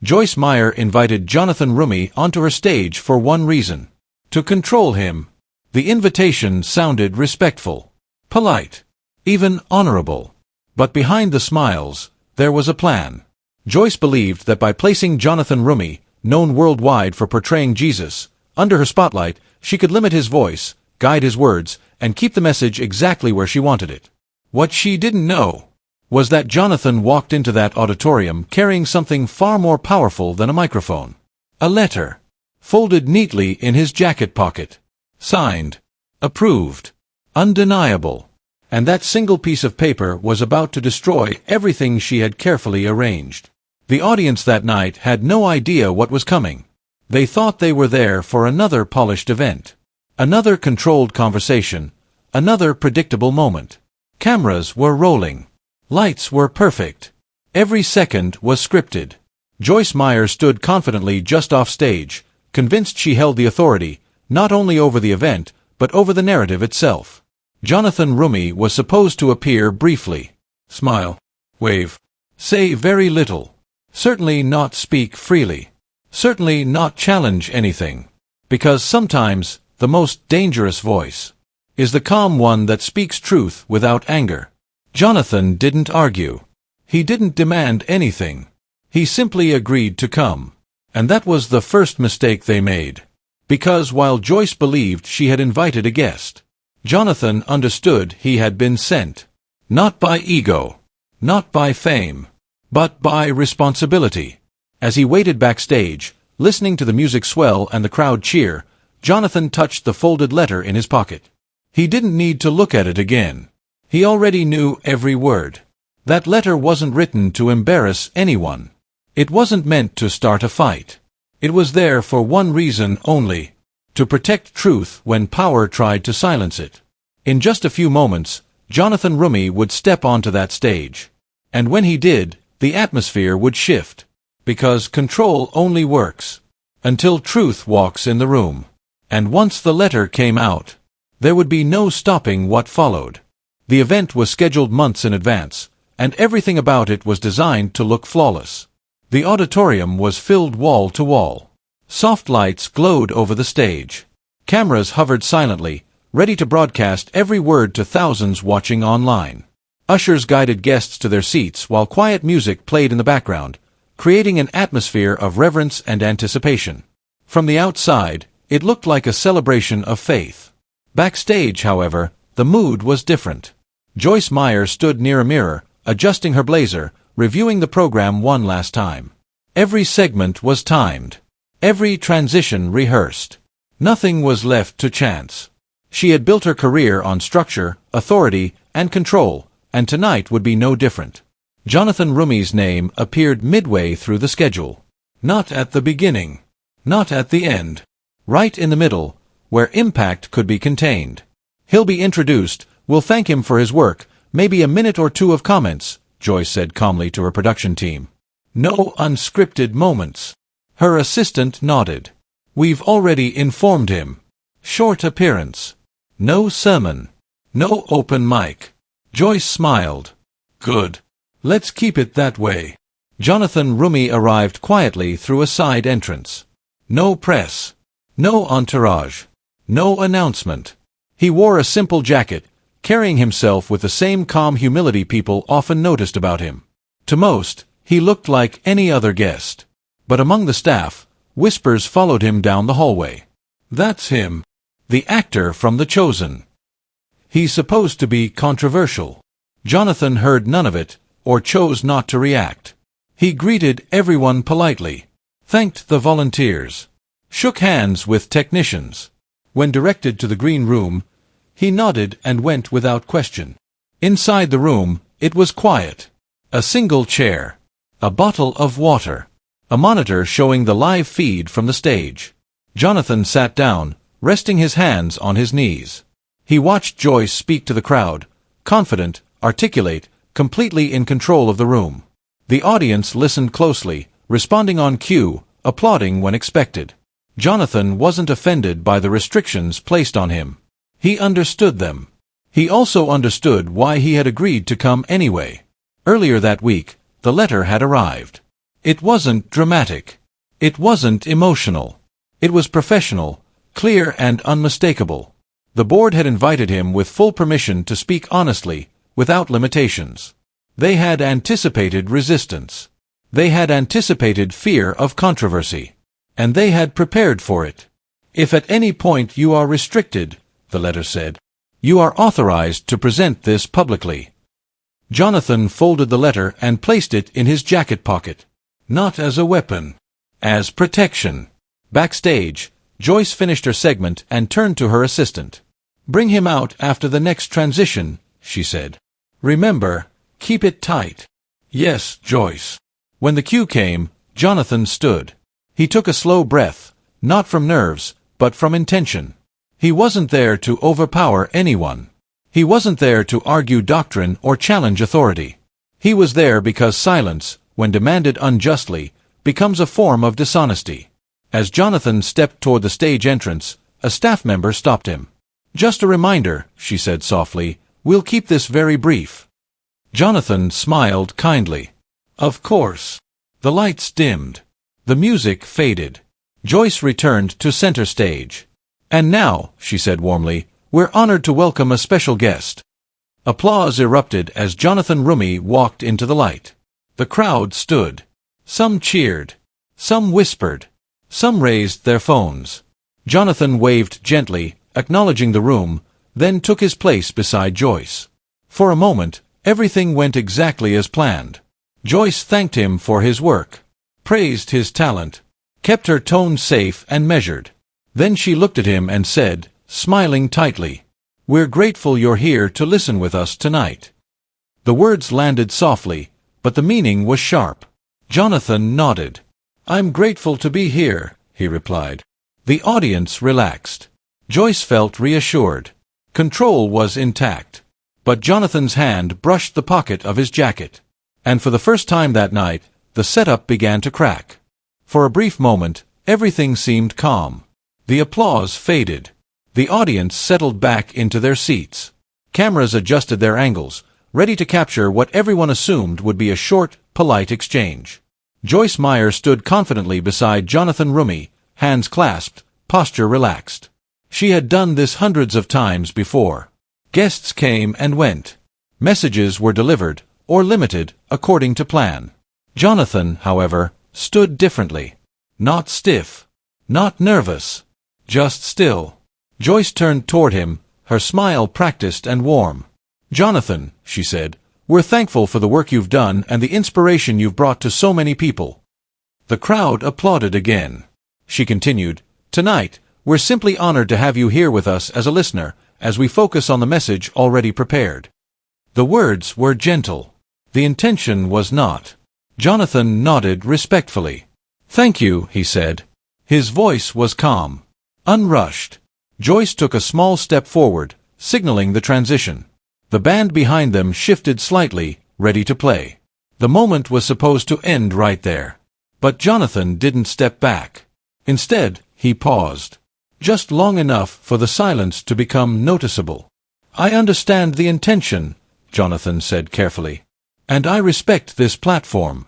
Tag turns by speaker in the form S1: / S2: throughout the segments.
S1: Joyce Meyer invited Jonathan Roumie onto her stage for one reason: to control him. The invitation sounded respectful, polite, even honorable. But behind the smiles, there was a plan. Joyce believed that by placing Jonathan Roumie, known worldwide for portraying Jesus, under her spotlight, she could limit his voice, guide his words, and keep the message exactly where she wanted it. What she didn't know was that Jonathan walked into that auditorium carrying something far more powerful than a microphone. A letter, folded neatly in his jacket pocket. Signed, approved, undeniable. And that single piece of paper was about to destroy everything she had carefully arranged. The audience that night had no idea what was coming. They thought they were there for another polished event. Another controlled conversation. Another predictable moment. Cameras were rolling. Lights were perfect. Every second was scripted. Joyce Meyer stood confidently just off stage, convinced she held the authority, not only over the event, but over the narrative itself. Jonathan Roumie was supposed to appear briefly, smile, wave, say very little, certainly not speak freely, certainly not challenge anything, because sometimes the most dangerous voice is the calm one that speaks truth without anger. Jonathan didn't argue. He didn't demand anything. He simply agreed to come. And that was the first mistake they made. Because while Joyce believed she had invited a guest, Jonathan understood he had been sent. Not by ego, not by fame, but by responsibility. As he waited backstage, listening to the music swell and the crowd cheer, Jonathan touched the folded letter in his pocket. He didn't need to look at it again. He already knew every word. That letter wasn't written to embarrass anyone. It wasn't meant to start a fight. It was there for one reason only: to protect truth when power tried to silence it. In just a few moments, Jonathan Roumie would step onto that stage. And when he did, the atmosphere would shift. Because control only works until truth walks in the room. And once the letter came out, there would be no stopping what followed. The event was scheduled months in advance, and everything about it was designed to look flawless. The auditorium was filled wall to wall. Soft lights glowed over the stage. Cameras hovered silently, ready to broadcast every word to thousands watching online. Ushers guided guests to their seats while quiet music played in the background, creating an atmosphere of reverence and anticipation. From the outside, it looked like a celebration of faith. Backstage, however, the mood was different. Joyce Meyer stood near a mirror, adjusting her blazer, reviewing the program one last time. Every segment was timed. Every transition rehearsed. Nothing was left to chance. She had built her career on structure, authority, and control, and tonight would be no different. Jonathan Roumie's name appeared midway through the schedule. Not at the beginning. Not at the end. Right in the middle, where impact could be contained. He'll be introduced, we'll thank him for his work, maybe a minute or two of comments, Joyce said calmly to her production team. No unscripted moments. Her assistant nodded. We've already informed him. Short appearance. No sermon. No open mic. Joyce smiled. Good. Let's keep it that way. Jonathan Roumie arrived quietly through a side entrance. No press. No entourage. No announcement. He wore a simple jacket, carrying himself with the same calm humility people often noticed about him. To most, he looked like any other guest. But among the staff, whispers followed him down the hallway. That's him. The actor from The Chosen. He's supposed to be controversial. Jonathan heard none of it, or chose not to react. He greeted everyone politely, thanked the volunteers, shook hands with technicians. When directed to the green room, he nodded and went without question. Inside the room, it was quiet. A single chair, a bottle of water, a monitor showing the live feed from the stage. Jonathan sat down, resting his hands on his knees. He watched Joyce speak to the crowd, confident, articulate, completely in control of the room. The audience listened closely, responding on cue, applauding when expected. Jonathan wasn't offended by the restrictions placed on him. He understood them. He also understood why he had agreed to come anyway. Earlier that week, the letter had arrived. It wasn't dramatic. It wasn't emotional. It was professional, clear and unmistakable. The board had invited him with full permission to speak honestly, without limitations. They had anticipated resistance. They had anticipated fear of controversy. And they had prepared for it. If at any point you are restricted, the letter said, you are authorized to present this publicly. Jonathan folded the letter and placed it in his jacket pocket. Not as a weapon. As protection. Backstage, Joyce finished her segment and turned to her assistant. Bring him out after the next transition, she said. Remember, keep it tight. Yes, Joyce. When the cue came, Jonathan stood. He took a slow breath, not from nerves, but from intention. He wasn't there to overpower anyone. He wasn't there to argue doctrine or challenge authority. He was there because silence, when demanded unjustly, becomes a form of dishonesty. As Jonathan stepped toward the stage entrance, a staff member stopped him. Just a reminder, she said softly, we'll keep this very brief. Jonathan smiled kindly. Of course. The lights dimmed. The music faded. Joyce returned to center stage. And now, she said warmly, we're honored to welcome a special guest. Applause erupted as Jonathan Roumie walked into the light. The crowd stood. Some cheered. Some whispered. Some raised their phones. Jonathan waved gently, acknowledging the room, then took his place beside Joyce. For a moment, everything went exactly as planned. Joyce thanked him for his work, praised his talent, kept her tone safe and measured. Then she looked at him and said, smiling tightly, we're grateful you're here to listen with us tonight. The words landed softly, but the meaning was sharp. Jonathan nodded. I'm grateful to be here, he replied. The audience relaxed. Joyce felt reassured. Control was intact. But Jonathan's hand brushed the pocket of his jacket. And for the first time that night, the setup began to crack. For a brief moment, everything seemed calm. The applause faded. The audience settled back into their seats. Cameras adjusted their angles, ready to capture what everyone assumed would be a short, polite exchange. Joyce Meyer stood confidently beside Jonathan Roumie, hands clasped, posture relaxed. She had done this hundreds of times before. Guests came and went. Messages were delivered, or limited, according to plan. Jonathan, however, stood differently. Not stiff. Not nervous. Just still. Joyce turned toward him, her smile practiced and warm. Jonathan, she said, we're thankful for the work you've done and the inspiration you've brought to so many people. The crowd applauded again. She continued, tonight, we're simply honored to have you here with us as a listener, as we focus on the message already prepared. The words were gentle. The intention was not. Jonathan nodded respectfully. Thank you, he said. His voice was calm. Unrushed. Joyce took a small step forward, signaling the transition. The band behind them shifted slightly, ready to play. The moment was supposed to end right there. But Jonathan didn't step back. Instead, he paused. Just long enough for the silence to become noticeable. I understand the intention, Jonathan said carefully. And I respect this platform.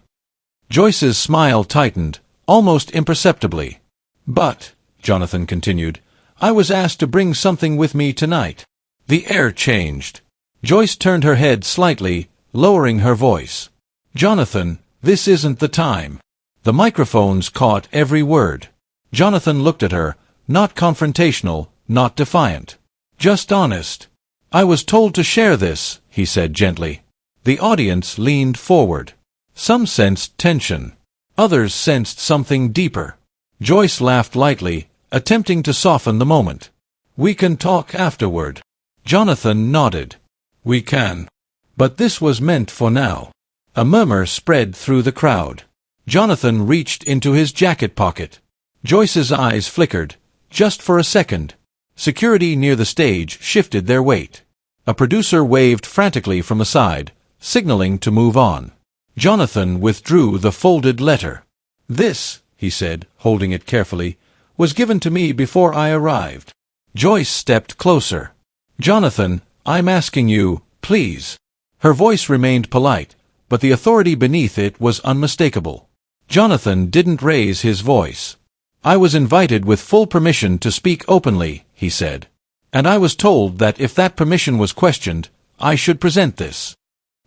S1: Joyce's smile tightened, almost imperceptibly. But, Jonathan continued, I was asked to bring something with me tonight. The air changed. Joyce turned her head slightly, lowering her voice. Jonathan, this isn't the time. The microphones caught every word. Jonathan looked at her, not confrontational, not defiant. Just honest. I was told to share this, he said gently. The audience leaned forward. Some sensed tension. Others sensed something deeper. Joyce laughed lightly, attempting to soften the moment. We can talk afterward. Jonathan nodded. We can. But this was meant for now. A murmur spread through the crowd. Jonathan reached into his jacket pocket. Joyce's eyes flickered, just for a second. Security near the stage shifted their weight. A producer waved frantically from the side, signaling to move on. Jonathan withdrew the folded letter. This, he said, holding it carefully, was given to me before I arrived. Joyce stepped closer. Jonathan, I'm asking you, please. Her voice remained polite, but the authority beneath it was unmistakable. Jonathan didn't raise his voice. "I was invited with full permission to speak openly," he said. "And I was told that if that permission was questioned, I should present this."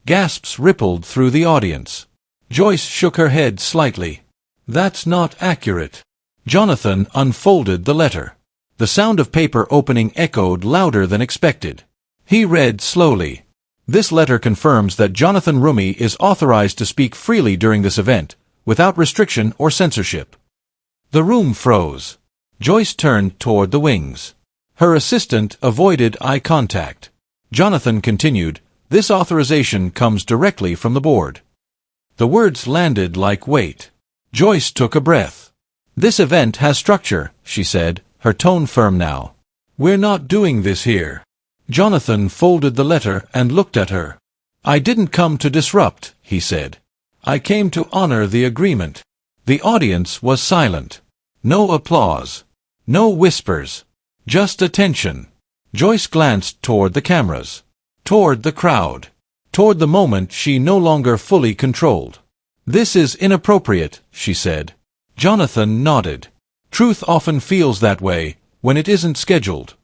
S1: Gasps rippled through the audience. Joyce shook her head slightly. "That's not accurate." Jonathan unfolded the letter. The sound of paper opening echoed louder than expected. He read slowly. "This letter confirms that Jonathan Roumie is authorized to speak freely during this event, without restriction or censorship." The room froze. Joyce turned toward the wings. Her assistant avoided eye contact. Jonathan continued, "This authorization comes directly from the board." The words landed like weight. Joyce took a breath. "This event has structure," she said, her tone firm now. "We're not doing this here." Jonathan folded the letter and looked at her. "I didn't come to disrupt," he said. "I came to honor the agreement." The audience was silent. No applause. No whispers. Just attention. Joyce glanced toward the cameras. Toward the crowd. Toward the moment she no longer fully controlled. "This is inappropriate," she said. Jonathan nodded. "Truth often feels that way, when it isn't scheduled."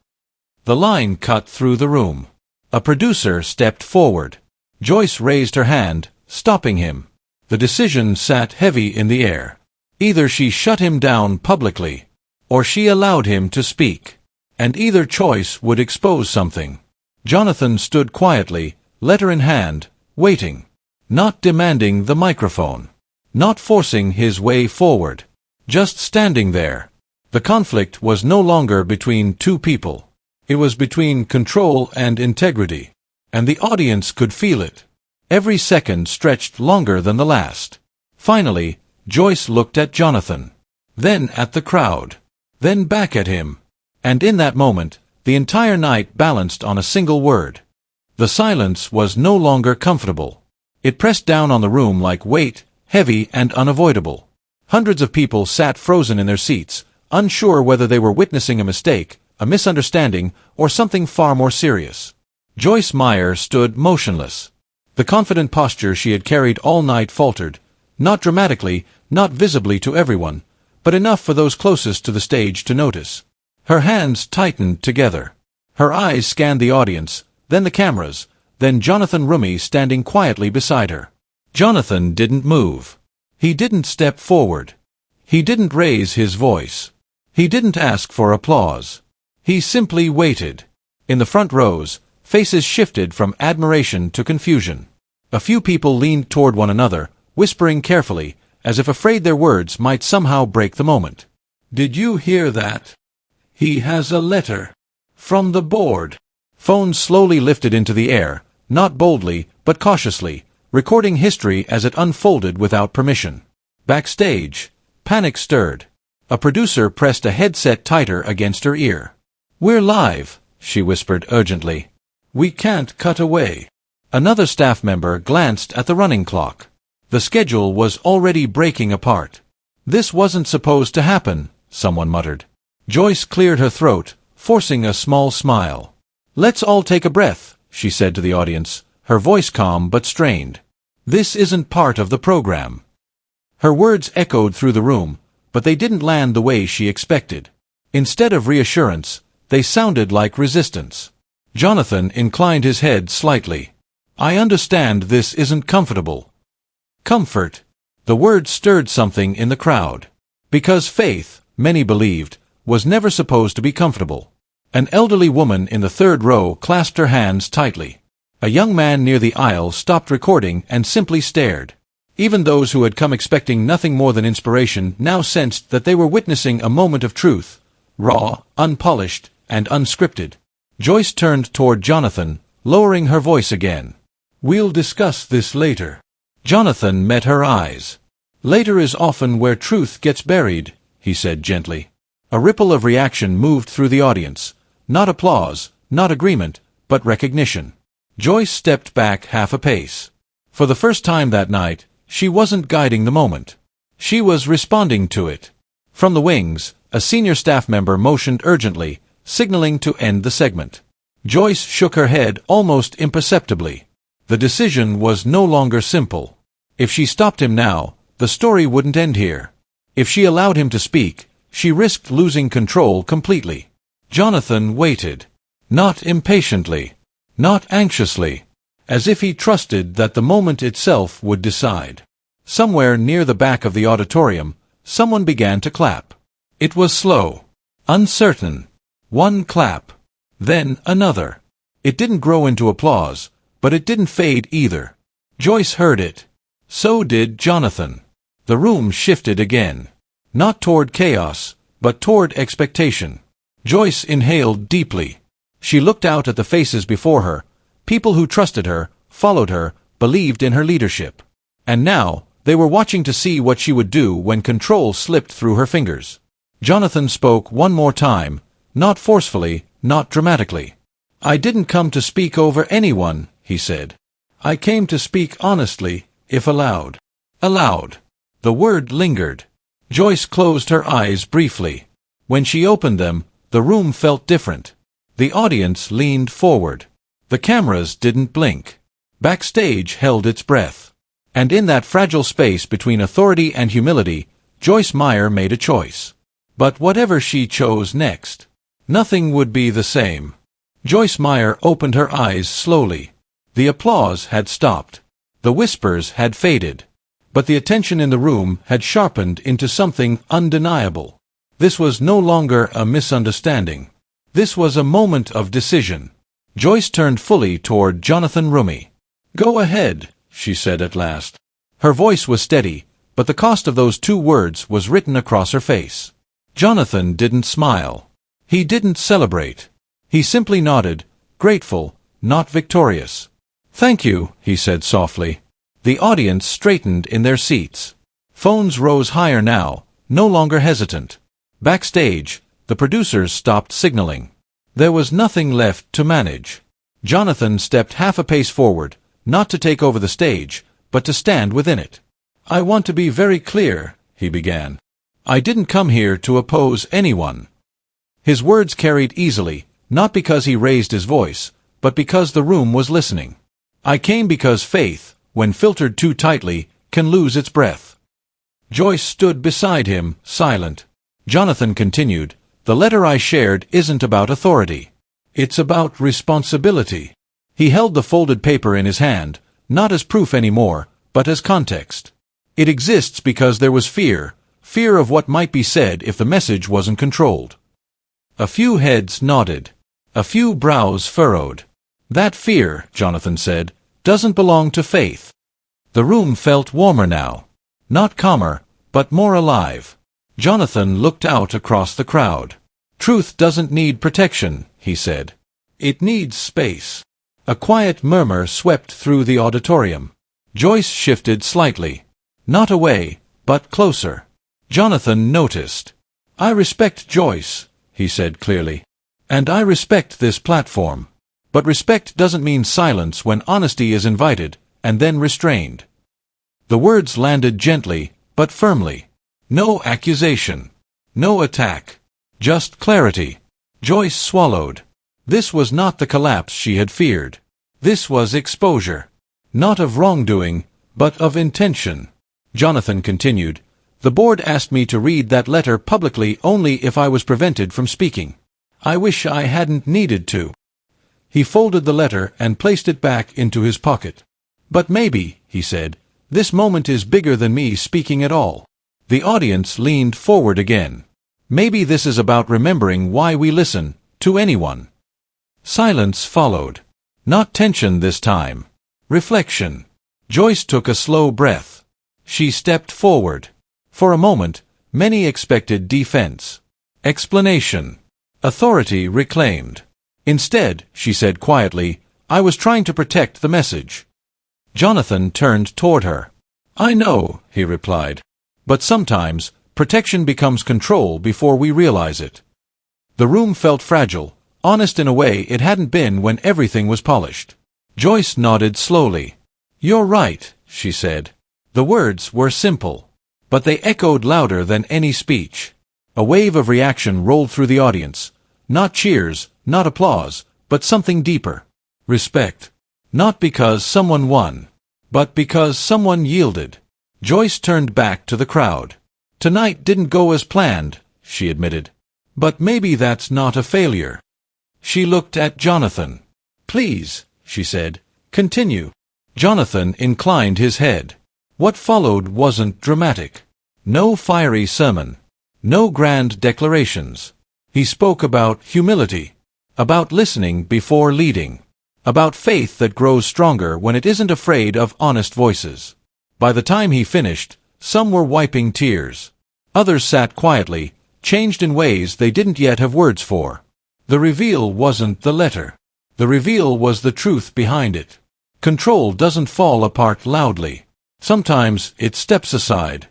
S1: The line cut through the room. A producer stepped forward. Joyce raised her hand, stopping him. The decision sat heavy in the air. Either she shut him down publicly, or she allowed him to speak. And either choice would expose something. Jonathan stood quietly, letter in hand, waiting. Not demanding the microphone. Not forcing his way forward. Just standing there. The conflict was no longer between two people. It was between control and integrity. And the audience could feel it. Every second stretched longer than the last. Finally, Joyce looked at Jonathan. Then at the crowd. Then back at him. And in that moment, the entire night balanced on a single word. The silence was no longer comfortable. It pressed down on the room like weight, heavy and unavoidable. Hundreds of people sat frozen in their seats, unsure whether they were witnessing a mistake, a misunderstanding, or something far more serious. Joyce Meyer stood motionless. The confident posture she had carried all night faltered, not dramatically, not visibly to everyone, but enough for those closest to the stage to notice. Her hands tightened together. Her eyes scanned the audience, then the cameras, then Jonathan Roumie standing quietly beside her. Jonathan didn't move. He didn't step forward. He didn't raise his voice. He didn't ask for applause. He simply waited. In the front rows, faces shifted from admiration to confusion. A few people leaned toward one another, whispering carefully, as if afraid their words might somehow break the moment. "Did you hear that? He has a letter. From the board." Phones slowly lifted into the air, not boldly, but cautiously, recording history as it unfolded without permission. Backstage, panic stirred. A producer pressed a headset tighter against her ear. "We're live," she whispered urgently. "We can't cut away." Another staff member glanced at the running clock. The schedule was already breaking apart. "This wasn't supposed to happen," someone muttered. Joyce cleared her throat, forcing a small smile. "Let's all take a breath," she said to the audience, her voice calm but strained. "This isn't part of the program." Her words echoed through the room, but they didn't land the way she expected. Instead of reassurance, they sounded like resistance. Jonathan inclined his head slightly. "I understand this isn't comfortable." Comfort. The word stirred something in the crowd. Because faith, many believed, was never supposed to be comfortable. An elderly woman in the third row clasped her hands tightly. A young man near the aisle stopped recording and simply stared. Even those who had come expecting nothing more than inspiration now sensed that they were witnessing a moment of truth, raw, unpolished, and unscripted. Joyce turned toward Jonathan, lowering her voice again. "We'll discuss this later." Jonathan met her eyes. "Later is often where truth gets buried," he said gently. A ripple of reaction moved through the audience. Not applause, not agreement, but recognition. Joyce stepped back half a pace. For the first time that night, she wasn't guiding the moment. She was responding to it. From the wings, a senior staff member motioned urgently, signaling to end the segment. Joyce shook her head almost imperceptibly. The decision was no longer simple. If she stopped him now, The story wouldn't end here. If she allowed him to speak, she risked losing control completely. Jonathan waited. Not impatiently. Not anxiously. As if he trusted that the moment itself would decide. Somewhere near the back of the auditorium, someone began to clap. It was slow. Uncertain. One clap. Then another. It didn't grow into applause, but it didn't fade either. Joyce heard it. So did Jonathan. The room shifted again. Not toward chaos, but toward expectation. Joyce inhaled deeply. She looked out at the faces before her, people who trusted her, followed her, believed in her leadership. And now, they were watching to see what she would do when control slipped through her fingers. Jonathan spoke one more time, not forcefully, not dramatically. "I didn't come to speak over anyone," he said. "I came to speak honestly, if allowed." Allowed. The word lingered. Joyce closed her eyes briefly. When she opened them, the room felt different. The audience leaned forward. The cameras didn't blink. Backstage held its breath. And in that fragile space between authority and humility, Joyce Meyer made a choice. But whatever she chose next, nothing would be the same. Joyce Meyer opened her eyes slowly. The applause had stopped. The whispers had faded. But the attention in the room had sharpened into something undeniable. This was no longer a misunderstanding. This was a moment of decision. Joyce turned fully toward Jonathan Roumie. "Go ahead," she said at last. Her voice was steady, but the cost of those 2 words was written across her face. Jonathan didn't smile. He didn't celebrate. He simply nodded, grateful, not victorious. "Thank you," he said softly. The audience straightened in their seats. Phones rose higher now, no longer hesitant. Backstage, the producers stopped signaling. There was nothing left to manage. Jonathan stepped half a pace forward, not to take over the stage, but to stand within it. "I want to be very clear," he began. "I didn't come here to oppose anyone." His words carried easily, not because he raised his voice, but because the room was listening. "I came because faith, when filtered too tightly, can lose its breath." Joyce stood beside him, silent. Jonathan continued, "The letter I shared isn't about authority. It's about responsibility." He held the folded paper in his hand, not as proof anymore, but as context. "It exists because there was fear of what might be said if the message wasn't controlled." A few heads nodded. A few brows furrowed. "That fear," Jonathan said, "doesn't belong to faith." The room felt warmer now. Not calmer, but more alive. Jonathan looked out across the crowd. "Truth doesn't need protection," he said. "It needs space." A quiet murmur swept through the auditorium. Joyce shifted slightly. Not away, but closer. Jonathan noticed. "I respect Joyce," he said clearly. "And I respect this platform. But respect doesn't mean silence when honesty is invited, and then restrained." The words landed gently, but firmly. No accusation. No attack. Just clarity. Joyce swallowed. This was not the collapse she had feared. This was exposure. Not of wrongdoing, but of intention. Jonathan continued, "The board asked me to read that letter publicly only if I was prevented from speaking. I wish I hadn't needed to." He folded the letter and placed it back into his pocket. "But maybe," he said, "this moment is bigger than me speaking at all." The audience leaned forward again. "Maybe this is about remembering why we listen, to anyone." Silence followed. Not tension this time. Reflection. Joyce took a slow breath. She stepped forward. For a moment, many expected defense. Explanation. Authority reclaimed. "Instead," she said quietly, "I was trying to protect the message." Jonathan turned toward her. "I know," he replied. "But sometimes, protection becomes control before we realize it." The room felt fragile, honest in a way it hadn't been when everything was polished. Joyce nodded slowly. "You're right," she said. The words were simple, but they echoed louder than any speech. A wave of reaction rolled through the audience. Not cheers, not applause, but something deeper. Respect. Not because someone won, but because someone yielded. Joyce turned back to the crowd. "Tonight didn't go as planned," she admitted. "But maybe that's not a failure." She looked at Jonathan. "Please," she said, "continue." Jonathan inclined his head. What followed wasn't dramatic. No fiery sermon. No grand declarations. He spoke about humility, about listening before leading, about faith that grows stronger when it isn't afraid of honest voices. By the time he finished, some were wiping tears. Others sat quietly, changed in ways they didn't yet have words for. The reveal wasn't the letter. The reveal was the truth behind it. Control doesn't fall apart loudly. Sometimes it steps aside.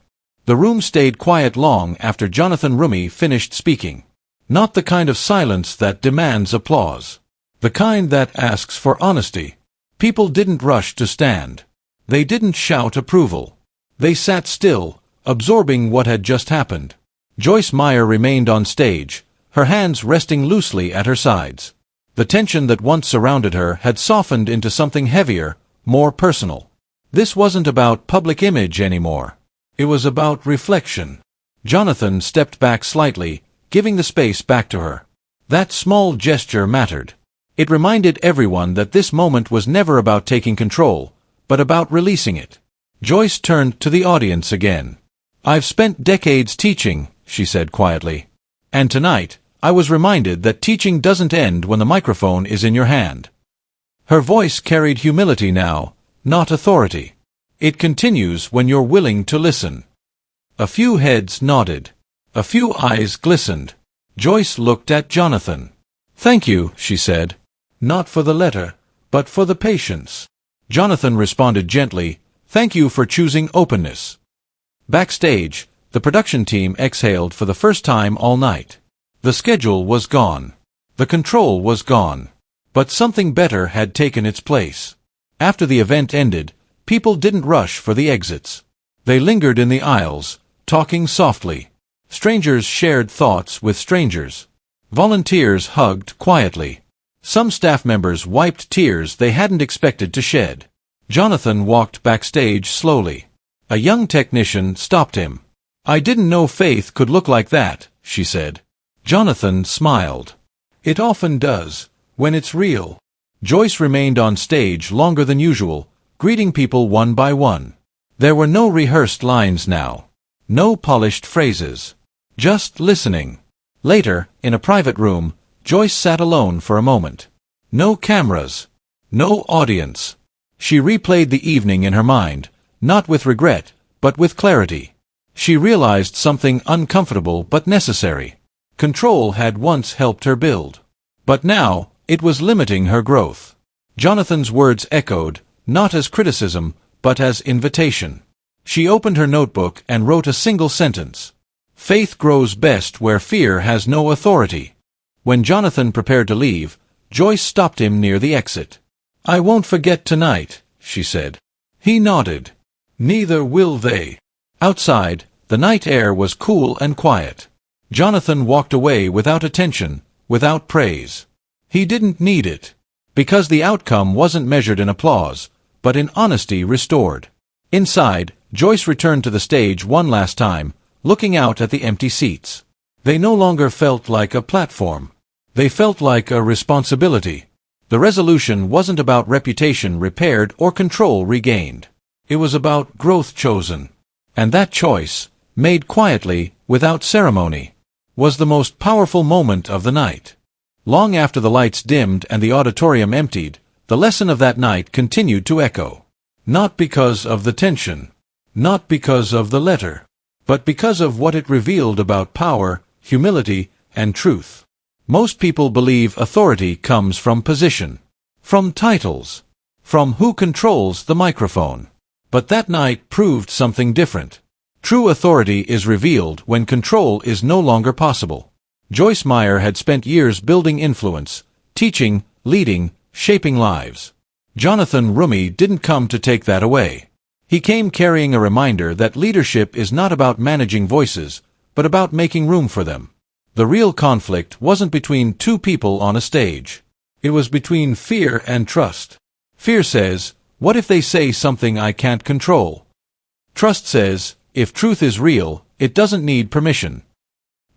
S1: The room stayed quiet long after Jonathan Roumie finished speaking. Not the kind of silence that demands applause. The kind that asks for honesty. People didn't rush to stand. They didn't shout approval. They sat still, absorbing what had just happened. Joyce Meyer remained on stage, her hands resting loosely at her sides. The tension that once surrounded her had softened into something heavier, more personal. This wasn't about public image anymore. It was about reflection. Jonathan stepped back slightly, giving the space back to her. That small gesture mattered. It reminded everyone that this moment was never about taking control, but about releasing it. Joyce turned to the audience again. "I've spent decades teaching," she said quietly. "And tonight, I was reminded that teaching doesn't end when the microphone is in your hand." Her voice carried humility now, not authority. "It continues when you're willing to listen." A few heads nodded. A few eyes glistened. Joyce looked at Jonathan. "Thank you," she said. "Not for the letter, but for the patience." Jonathan responded gently, "Thank you for choosing openness." Backstage, the production team exhaled for the first time all night. The schedule was gone. The control was gone. But something better had taken its place. After the event ended, people didn't rush for the exits. They lingered in the aisles, talking softly. Strangers shared thoughts with strangers. Volunteers hugged quietly. Some staff members wiped tears they hadn't expected to shed. Jonathan walked backstage slowly. A young technician stopped him. "I didn't know faith could look like that," she said. Jonathan smiled. "It often does, when it's real." Joyce remained on stage longer than usual, greeting people one by one. There were no rehearsed lines now. No polished phrases. Just listening. Later, in a private room, Joyce sat alone for a moment. No cameras. No audience. She replayed the evening in her mind, not with regret, but with clarity. She realized something uncomfortable but necessary. Control had once helped her build. But now, it was limiting her growth. Jonathan's words echoed, not as criticism, but as invitation. She opened her notebook and wrote a single sentence. "Faith grows best where fear has no authority." When Jonathan prepared to leave, Joyce stopped him near the exit. "I won't forget tonight," she said. He nodded. "Neither will they." Outside, the night air was cool and quiet. Jonathan walked away without attention, without praise. He didn't need it. Because the outcome wasn't measured in applause, but in honesty restored. Inside, Joyce returned to the stage one last time, looking out at the empty seats. They no longer felt like a platform. They felt like a responsibility. The resolution wasn't about reputation repaired or control regained. It was about growth chosen. And that choice, made quietly, without ceremony, was the most powerful moment of the night. Long after the lights dimmed and the auditorium emptied, the lesson of that night continued to echo. Not because of the tension. Not because of the letter. But because of what it revealed about power, humility, and truth. Most people believe authority comes from position. From titles. From who controls the microphone. But that night proved something different. True authority is revealed when control is no longer possible. Joyce Meyer had spent years building influence, teaching, leading, shaping lives. Jonathan Roumie didn't come to take that away. He came carrying a reminder that leadership is not about managing voices, but about making room for them. The real conflict wasn't between two people on a stage. It was between fear and trust. Fear says, "What if they say something I can't control?" Trust says, if truth is real, it doesn't need permission.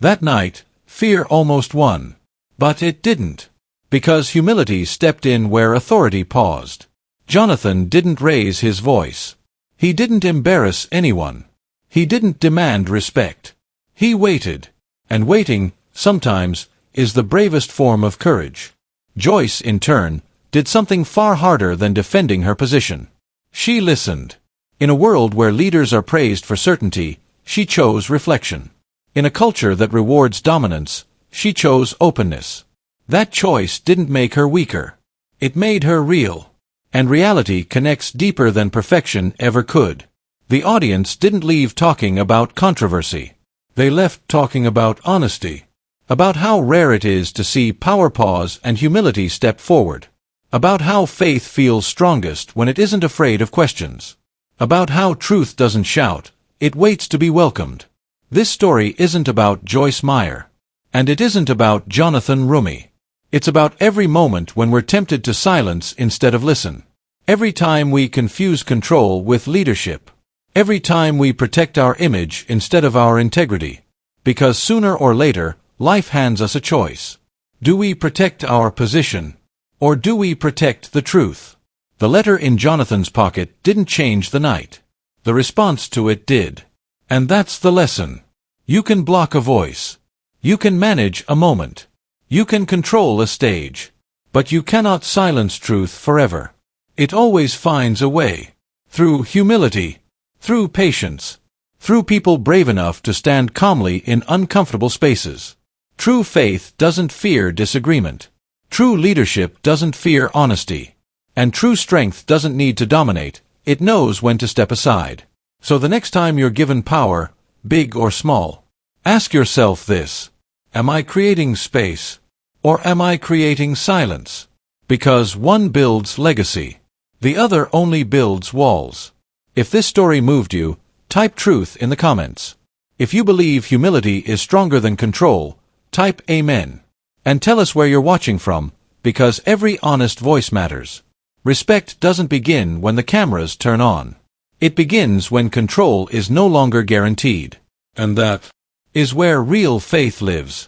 S1: That night, fear almost won. But it didn't. Because humility stepped in where authority paused. Jonathan didn't raise his voice. He didn't embarrass anyone. He didn't demand respect. He waited. And waiting, sometimes, is the bravest form of courage. Joyce, in turn, did something far harder than defending her position. She listened. In a world where leaders are praised for certainty, she chose reflection. In a culture that rewards dominance, she chose openness. That choice didn't make her weaker. It made her real. And reality connects deeper than perfection ever could. The audience didn't leave talking about controversy. They left talking about honesty. About how rare it is to see power pause and humility step forward. About how faith feels strongest when it isn't afraid of questions. About how truth doesn't shout, it waits to be welcomed. This story isn't about Joyce Meyer. And it isn't about Jonathan Roumie. It's about every moment when we're tempted to silence instead of listen. Every time we confuse control with leadership. Every time we protect our image instead of our integrity. Because sooner or later, life hands us a choice. Do we protect our position? Or do we protect the truth? The letter in Jonathan's pocket didn't change the night. The response to it did. And that's the lesson. You can block a voice. You can manage a moment. You can control a stage. But you cannot silence truth forever. It always finds a way. Through humility. Through patience. Through people brave enough to stand calmly in uncomfortable spaces. True faith doesn't fear disagreement. True leadership doesn't fear honesty. And true strength doesn't need to dominate, it knows when to step aside. So the next time you're given power, big or small, ask yourself this: am I creating space? Or am I creating silence? Because one builds legacy. The other only builds walls. If this story moved you, type truth in the comments. If you believe humility is stronger than control, type Amen. And tell us where you're watching from, because every honest voice matters. Respect doesn't begin when the cameras turn on. It begins when control is no longer guaranteed. And that is where real faith lives.